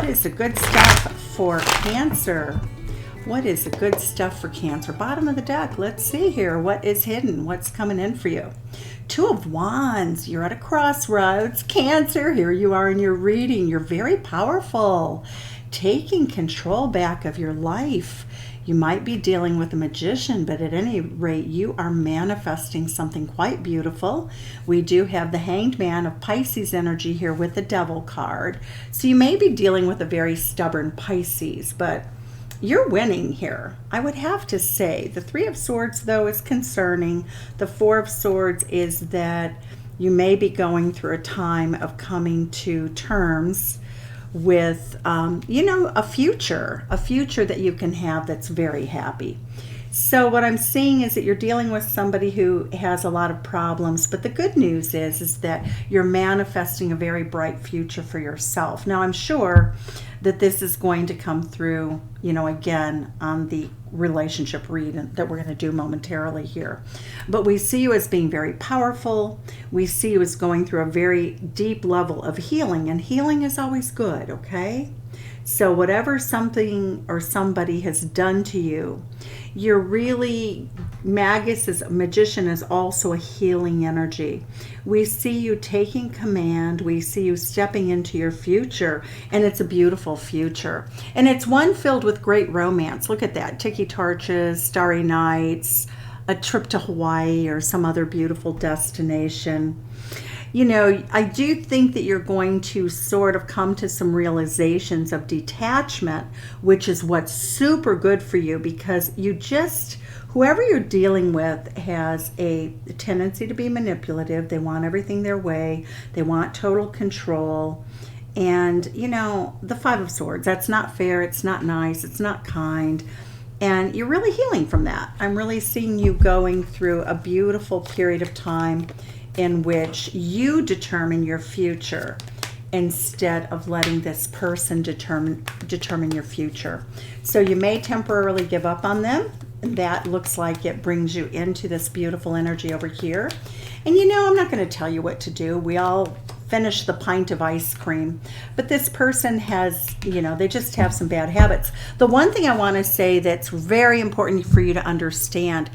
what is the good stuff for Cancer? What is the good stuff for Cancer? Bottom of the deck. Let's see here. What is hidden? What's coming in for you? Two of Wands. You're at a crossroads. Cancer, here you are in your reading. You're very powerful. Taking control back of your life. You might be dealing with a magician, but at any rate, you are manifesting something quite beautiful. We do have the Hanged Man of Pisces energy here with the Devil card. So you may be dealing with a very stubborn Pisces, but you're winning here. I would have to say the Three of Swords, though, is concerning. The Four of Swords is that you may be going through a time of coming to terms with, a future that you can have that's very happy. So what I'm seeing is that you're dealing with somebody who has a lot of problems, but the good news is that you're manifesting a very bright future for yourself. Now, I'm sure that this is going to come through, again, on the relationship read that we're going to do momentarily here. But we see you as being very powerful. We see you as going through a very deep level of healing, and healing is always good, okay? So whatever something or somebody has done to you, you're really, Magus is a magician, is also a healing energy. We see you taking command. We see you stepping into your future, and it's a beautiful future. And it's one filled with great romance. Look at that. Tiki torches, starry nights, a trip to Hawaii or some other beautiful destination. I do think that you're going to sort of come to some realizations of detachment, which is what's super good for you, because whoever you're dealing with has a tendency to be manipulative. They want everything their way. They want total control. And, the Five of Swords, that's not fair. It's not nice. It's not kind. And you're really healing from that. I'm really seeing you going through a beautiful period of time in which you determine your future instead of letting this person determine your future. So you may temporarily give up on them. That looks like it brings you into this beautiful energy over here. And I'm not going to tell you what to do. We all finish the pint of ice cream. But this person has, they just have some bad habits. The one thing I want to say that's very important for you to understand,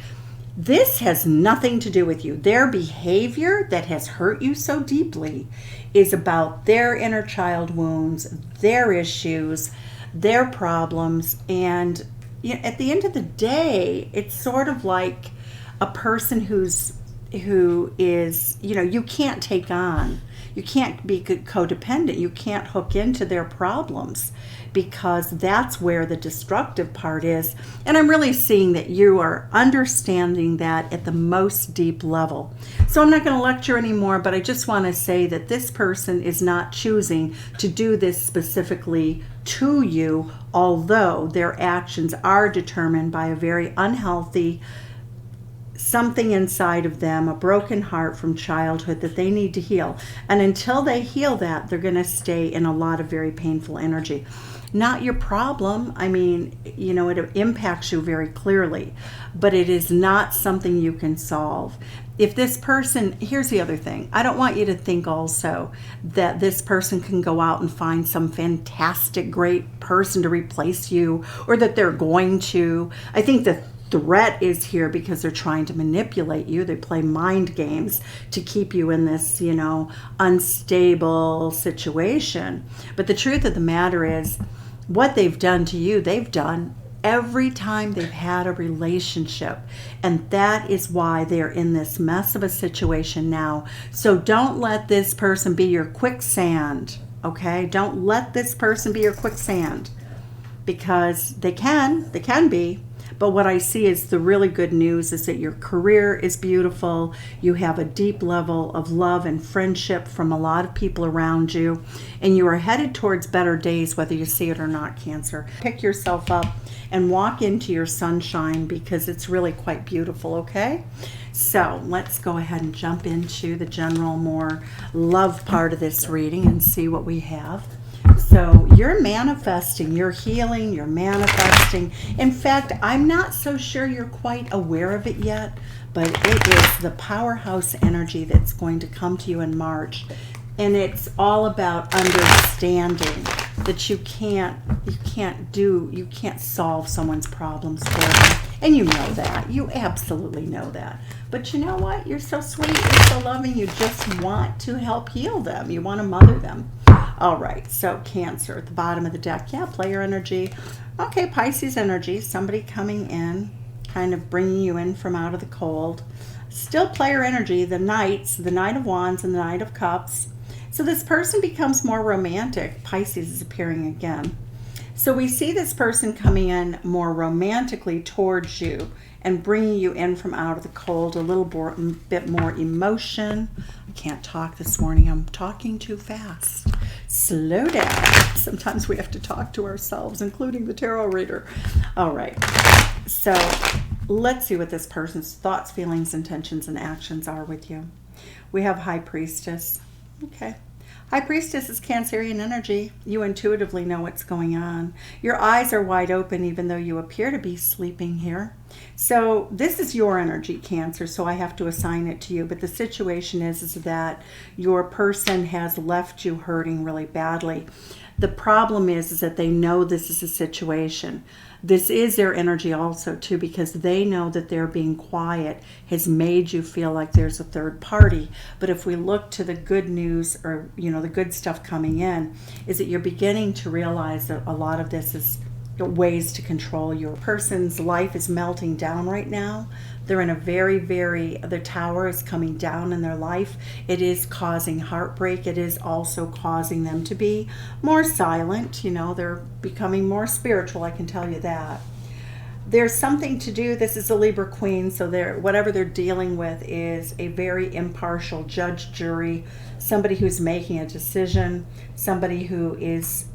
this has nothing to do with you. Their behavior that has hurt you so deeply is about their inner child wounds, their issues, their problems. And at the end of the day, it's sort of like a person who is, you can't take on. You can't be codependent. You can't hook into their problems, because that's where the destructive part is. And I'm really seeing that you are understanding that at the most deep level. So I'm not going to lecture anymore, but I just want to say that this person is not choosing to do this specifically to you, although their actions are determined by a very unhealthy something inside of them, a broken heart from childhood that they need to heal. And until they heal that, they're going to stay in a lot of very painful energy. Not your problem. I mean, it impacts you very clearly, but it is not something you can solve. If this person, here's the other thing. I don't want you to think also that this person can go out and find some fantastic, great person to replace you, or that they're going to. I think the threat is here because they're trying to manipulate you. They play mind games to keep you in this, unstable situation. But the truth of the matter is, what they've done to you, they've done every time they've had a relationship. And that is why they're in this mess of a situation now. So don't let this person be your quicksand, okay? Don't let this person be your quicksand, because they can be. But what I see is the really good news is that your career is beautiful. You have a deep level of love and friendship from a lot of people around you. And you are headed towards better days, whether you see it or not, Cancer. Pick yourself up and walk into your sunshine, because it's really quite beautiful, okay? So let's go ahead and jump into the general, more love part of this reading and see what we have. So you're manifesting, you're healing, you're manifesting. In fact, I'm not so sure you're quite aware of it yet, but it is the powerhouse energy that's going to come to you in March. And it's all about understanding. that you can't solve someone's problems for them. And you know that. You absolutely know that. But you know what? You're so sweet. You're so loving. You just want to help heal them. You want to mother them. All right. So Cancer at the bottom of the deck. Yeah, player energy. Okay, Pisces energy. Somebody coming in, kind of bringing you in from out of the cold. Still player energy. The Knights, the Knight of Wands and the Knight of Cups. So this person becomes more romantic. Pisces is appearing again. So we see this person coming in more romantically towards you and bringing you in from out of the cold, a little bit more emotion. I can't talk this morning. I'm talking too fast. Slow down. Sometimes we have to talk to ourselves, including the tarot reader. All right. So let's see what this person's thoughts, feelings, intentions, and actions are with you. We have High Priestess. Okay. High Priestess is Cancerian energy. You intuitively know what's going on. Your eyes are wide open even though you appear to be sleeping here. So this is your energy, Cancer, so I have to assign it to you. But the situation is that your person has left you hurting really badly. The problem is that they know this is a situation. This is their energy also, too, because they know that their being quiet has made you feel like there's a third party. But if we look to the good news or, the good stuff coming in, is that you're beginning to realize that a lot of this is ways to control your person's life is melting down right now. They're in a the tower is coming down in their life. It is causing heartbreak. It is also causing them to be more silent. They're becoming more spiritual, I can tell you that. There's something to do. This is a Libra Queen, so whatever they're dealing with is a very impartial judge, jury, somebody who's making a decision, somebody who is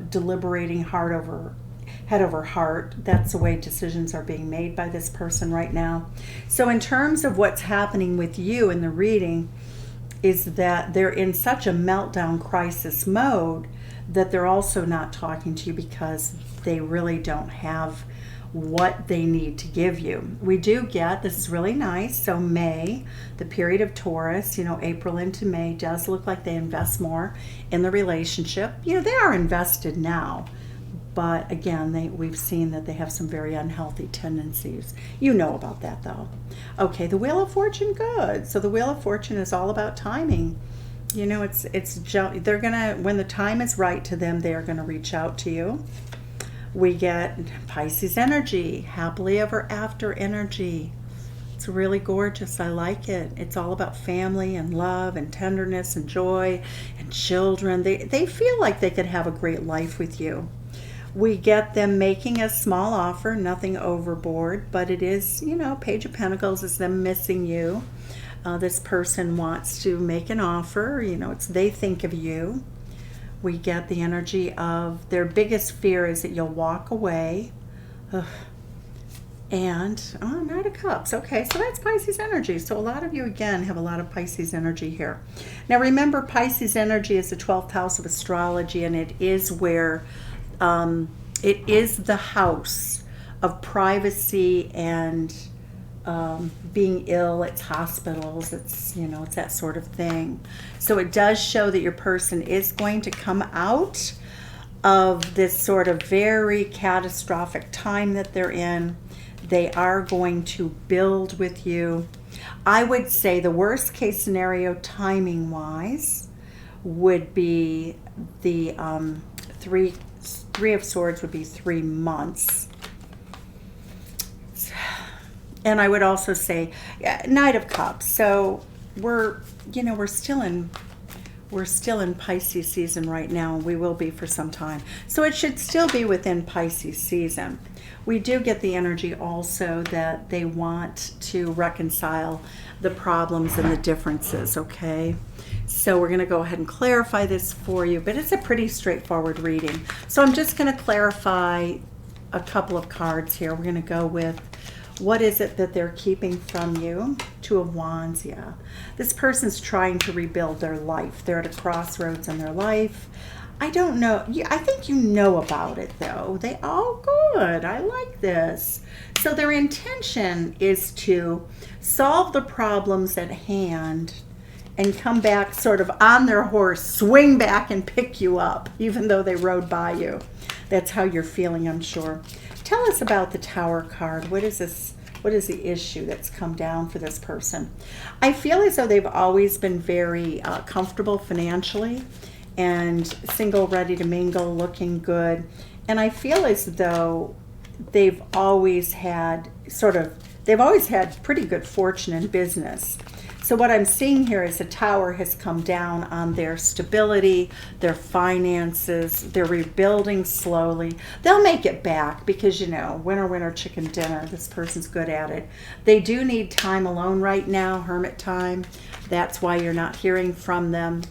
deliberating head over heart. That's the way decisions are being made by this person right now. So in terms of what's happening with you in the reading is that they're in such a meltdown crisis mode that they're also not talking to you because they really don't have what they need to give you. We do get, this is really nice, so May, the period of Taurus, April into May does look like they invest more in the relationship. They are invested now. But again, we've seen that they have some very unhealthy tendencies. You know about that, though. Okay, the Wheel of Fortune, good. So the Wheel of Fortune is all about timing. They're gonna, when the time is right to them, they are gonna reach out to you. We get Pisces energy, happily ever after energy. It's really gorgeous. I like it. It's all about family and love and tenderness and joy and children. They feel like they could have a great life with you. We get them making a small offer, nothing overboard, but it is, Page of Pentacles is them missing you. This person wants to make an offer, they think of you. We get the energy of their biggest fear is that you'll walk away. Ugh. And, Knight of Cups. Okay, so that's Pisces energy. So a lot of you, again, have a lot of Pisces energy here. Now remember, Pisces energy is the 12th house of astrology, and it is where it is the house of privacy and being ill. It's hospitals. It's it's that sort of thing. So it does show that your person is going to come out of this sort of very catastrophic time that they're in. They are going to build with you. I would say the worst case scenario timing wise would be the Three of Swords would be 3 months. And I would also say Knight of Cups. So we're still in Pisces season right now, and we will be for some time. So it should still be within Pisces season. We do get the energy also that they want to reconcile the problems and the differences, okay? So we're going to go ahead and clarify this for you, but it's a pretty straightforward reading. So I'm just going to clarify a couple of cards here. We're going to go with what is it that they're keeping from you? Two of Wands, yeah. This person's trying to rebuild their life. They're at a crossroads in their life. I don't know. I think you know about it, though. Good. I like this. So their intention is to solve the problems at hand and come back sort of on their horse, swing back and pick you up, even though they rode by you. That's how you're feeling, I'm sure. Tell us about the Tower card. What is this? What is the issue that's come down for this person? I feel as though they've always been very comfortable financially and single, ready to mingle, looking good. And I feel as though they've always had pretty good fortune in business. So what I'm seeing here is the Tower has come down on their stability, their finances. They're rebuilding slowly. They'll make it back because, you know, winner, winner, chicken dinner. This person's good at it. They do need time alone right now, hermit time. That's why you're not hearing from them.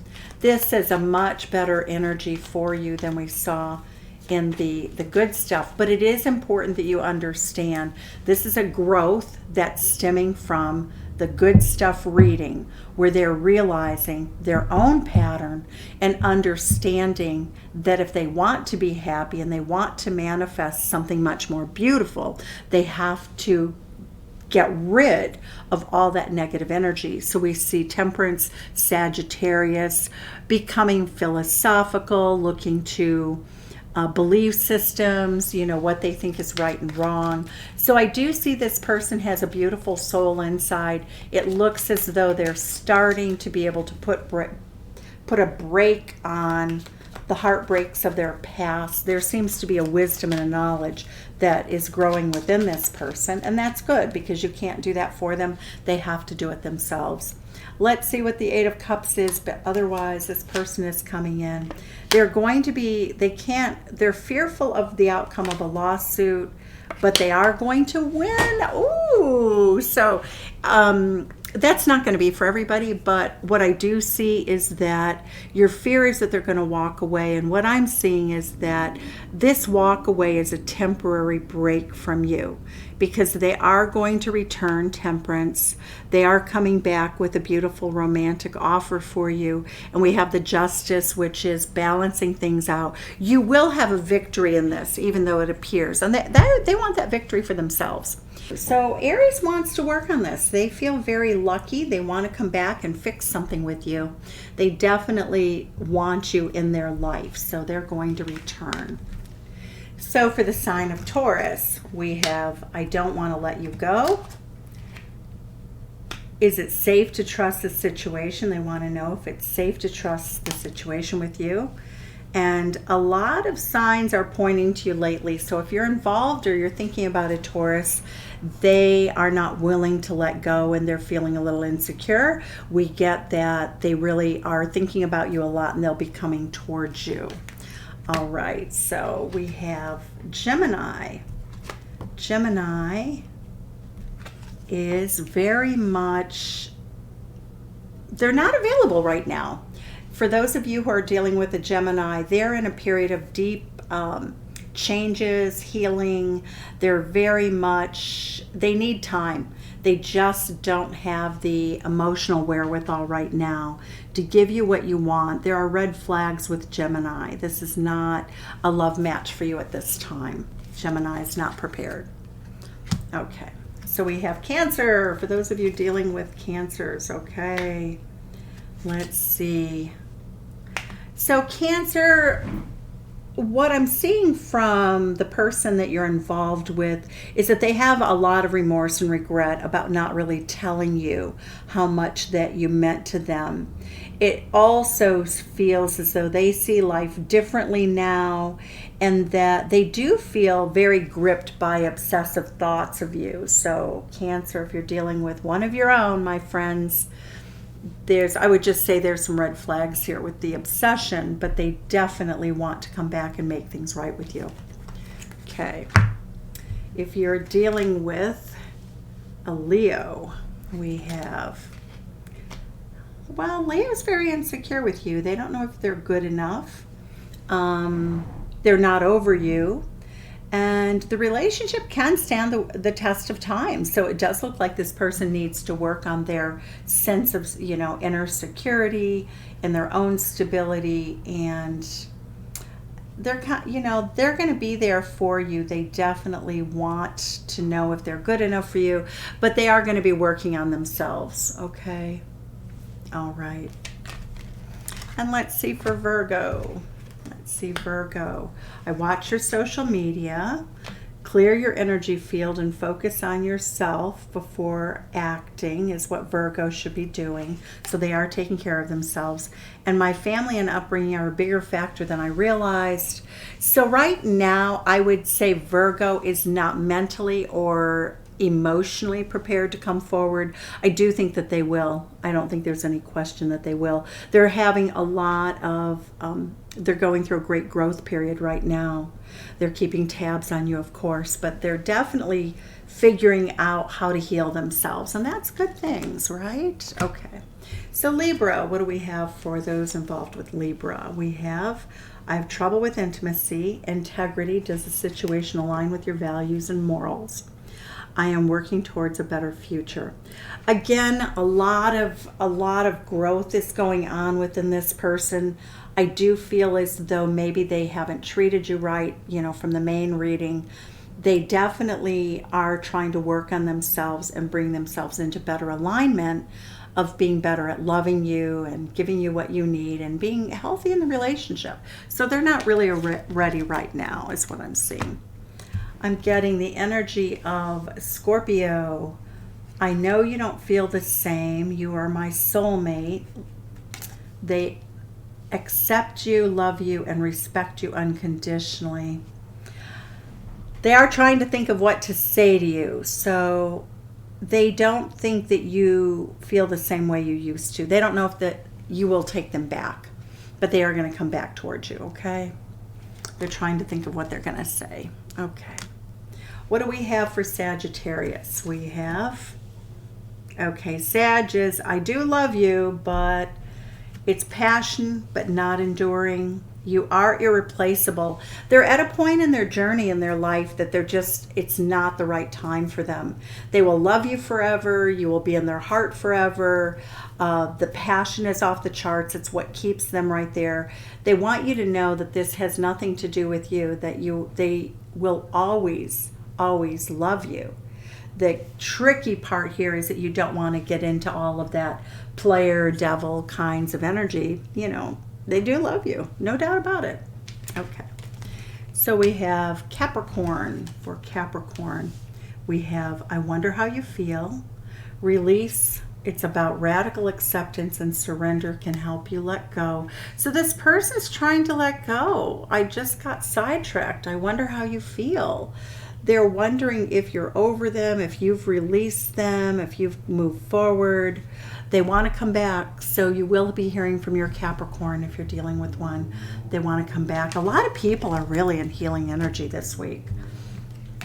This is a much better energy for you than we saw in the good stuff. But it is important that you understand this is a growth that's stemming from the good stuff reading, where they're realizing their own pattern and understanding that if they want to be happy and they want to manifest something much more beautiful, they have to get rid of all that negative energy. So we see Temperance, Sagittarius becoming philosophical, looking to belief systems, you know, what they think is right and wrong. So I do see this person has a beautiful soul inside. It looks as though they're starting to be able to put a break on the heartbreaks of their past. There seems to be a wisdom and a knowledge that is growing within this person, and that's good because you can't do that for them. They have to do it themselves. Let's see what the Eight of Cups is, but otherwise this person is coming in. They're fearful of the outcome of a lawsuit, but they are going to win. Ooh, so that's not going to be for everybody, but what I do see is that your fear is that they're going to walk away, and what I'm seeing is that this walk away is a temporary break from you because they are going to return, Temperance. They are coming back with a beautiful romantic offer for you, and we have the Justice, which is balancing things out. You will have a victory in this, even though it appears, and they want that victory for themselves. So Aries wants to work on this. They feel very lucky. They want to come back and fix something with you. They definitely want you in their life, so they're going to return. So for the sign of Taurus, we have, I don't want to let you go. Is it safe to trust the situation? They want to know if it's safe to trust the situation with you. And a lot of signs are pointing to you lately. So if you're involved or you're thinking about a Taurus, they are not willing to let go and they're feeling a little insecure. We get that they really are thinking about you a lot and they'll be coming towards you. All right, so we have Gemini. Gemini is very much, they're not available right now. For those of you who are dealing with a Gemini, they're in a period of deep changes, healing. They're very much, they need time. They just don't have the emotional wherewithal right now to give you what you want. There are red flags with Gemini. This is not a love match for you at this time. Gemini is not prepared. Okay, so we have Cancer. For those of you dealing with Cancers, okay. Let's see. So Cancer, what I'm seeing from the person that you're involved with is that they have a lot of remorse and regret about not really telling you how much that you meant to them. It also feels as though they see life differently now and that they do feel very gripped by obsessive thoughts of you. So Cancer, if you're dealing with one of your own, my friends, I would just say there's some red flags here with the obsession, but they definitely want to come back and make things right with you. Okay. If you're dealing with a Leo, we have, well, Leo's very insecure with you. They don't know if they're good enough. They're not over you. And the relationship can stand the test of time. So it does look like this person needs to work on their sense of, inner security and their own stability. And they're going to be there for you. They definitely want to know if they're good enough for you, but they are going to be working on themselves. Okay. All right. And let's see for Virgo. Let's see, Virgo. I watch your social media. Clear your energy field and focus on yourself before acting is what Virgo should be doing. So they are taking care of themselves. And my family and upbringing are a bigger factor than I realized. So right now, I would say Virgo is not mentally or emotionally prepared to come forward. I do think that they will. I don't think there's any question that they will. They're having a lot of, they're going through a great growth period right now. They're keeping tabs on you, of course, but they're definitely figuring out how to heal themselves. And that's good things, right? Okay. So Libra, what do we have for those involved with Libra? We have, I have trouble with intimacy, integrity. Does the situation align with your values and morals? I am working towards a better future. Again, a lot of growth is going on within this person. I do feel as though maybe they haven't treated you right, from the main reading. They definitely are trying to work on themselves and bring themselves into better alignment of being better at loving you and giving you what you need and being healthy in the relationship. So they're not really ready right now, is what I'm seeing. I'm getting the energy of Scorpio. I know you don't feel the same. You are my soulmate. They accept you, love you, and respect you unconditionally. They are trying to think of what to say to you. So they don't think that you feel the same way you used to. They don't know if that you will take them back, but they are going to come back towards you, okay? They're trying to think of what they're going to say. Okay. What do we have for Sagittarius? We have, okay, Sag is, I do love you, but it's passion, but not enduring. You are irreplaceable. They're at a point in their journey in their life that it's not the right time for them. They will love you forever. You will be in their heart forever. The passion is off the charts. It's what keeps them right there. They want you to know that this has nothing to do with you, that they will always love you. The tricky part here is that you don't want to get into all of that player devil kinds of energy. They do love you, no doubt about it. Okay. So we have Capricorn. For Capricorn, we have I wonder how you feel. Release. It's about radical acceptance and surrender can help you let go. So this person's trying to let go. I just got sidetracked. I wonder how you feel. They're wondering if you're over them, if you've released them, if you've moved forward. They want to come back, so you will be hearing from your Capricorn if you're dealing with one. They want to come back. A lot of people are really in healing energy this week.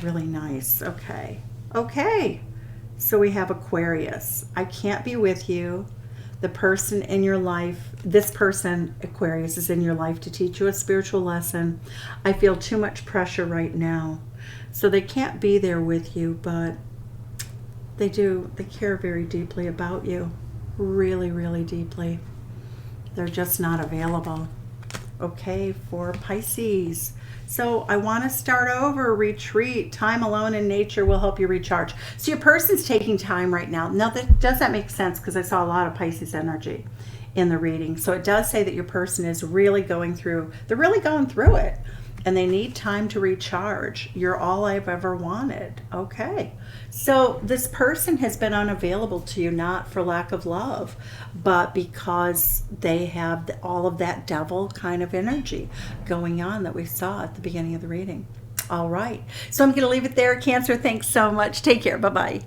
Really nice. Okay. So we have Aquarius. I can't be with you. The person in your life, this person, Aquarius, is in your life to teach you a spiritual lesson. I feel too much pressure right now. So they can't be there with you, but they do. They care very deeply about you. Really, really deeply. They're just not available. Okay, for Pisces. So I want to start over, retreat. Time alone in nature will help you recharge. So your person's taking time right now. Now, does that make sense? Because I saw a lot of Pisces energy in the reading. So it does say that your person is really going through, they're really going through it. And they need time to recharge. You're all I've ever wanted. Okay. So this person has been unavailable to you, not for lack of love, but because they have all of that devil kind of energy going on that we saw at the beginning of the reading. All right. So I'm going to leave it there. Cancer, thanks so much. Take care. Bye-bye.